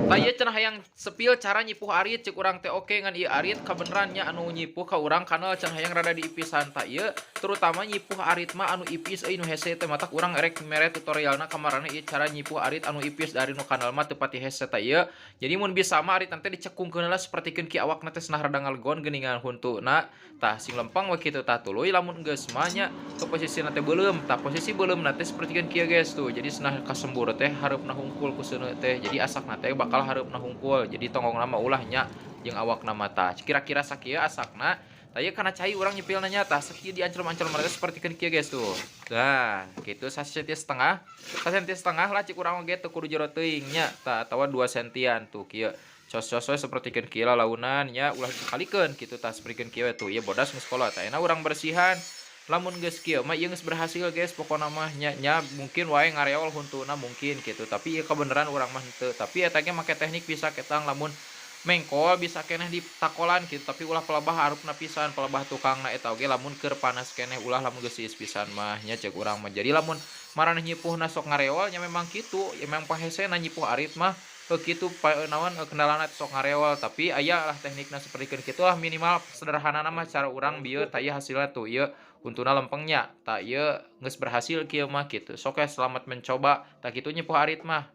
Tah ieu cenah hayang sepil cara nyipuh arit ceuk urang teh oke ngan ieu arit kabeneran nya anu nyipuh ka urang kana cenah hayang rada diipisan tah ieu terutama nyipuh arit mah anu ipis euy nu hese teh matak urang erek mere tutorialna kamarana ieu cara nyipuh arit anu ipis dari nu kanal mah teu pati hese tah ieu. Jadi mun bisa mah arit teh dicekungkeun heula sapertikeun ki awakna teh cenah rada ngalegon geuningan huntuna. Tah sing lempeng we kitu tah tuluy lamun geus mah nya ke posisina teh beuleum, tah posisi beuleumna teh sapertikeun kieu geus tuh. Jadi cenah kasembur teh hareupna hungkul ku seuneu teh. Jadi asakna teh bakal hareupna hungkul. Jadi tonggongna mah ulah nya jeung awakna mah tah. Kira-kira sakieu asakna. Tah ieu kana cai urang nyepilna nya tah sakieu dianclem-anclem teh sapertikeun kieu geus tuh. Tah, kitu 1,5 cm, lah cik urang oge teu kudu jero teuing nya tah atawa 2 sentian tuh kieu. Cos-cos we sapertikeun kieu lalaunan nya ulah dikalikeun kitu tah sapertikeun kieu we tuh. Ieu bodas geus kolot. Tah ayeuna urang bersihan. Lamun geus kieu mah ieu geus berhasil guys pokona mah nya mungkin wae ngareol huntuna mungkin gitu tapi ieu kebeneran urang mah henteu tapi eta ge make teknik bisa ketang lamun mengkol bisa keneh ditakolan gitu tapi ulah pelebah harupna pisan pelebah tukangna eta oge lamun keur panas keneh ulah lamun geus siis pisan mah nya ceuk urang mah jadi lamun maraneh nyipuhna sok ngareol nya memang kitu ya memang pahesena nyipuh arit mah kitu naon kendalana sok ngareol tapi aya lah teknikna sapertikeun kitu lah minimal sederhanana mah cara urang bieu tah ieu hasilna tuh ieu untuna lempengnya tak ieu geus berhasil kieu mah kitu sok we selamat mencoba tak kitu nyipuh arit mah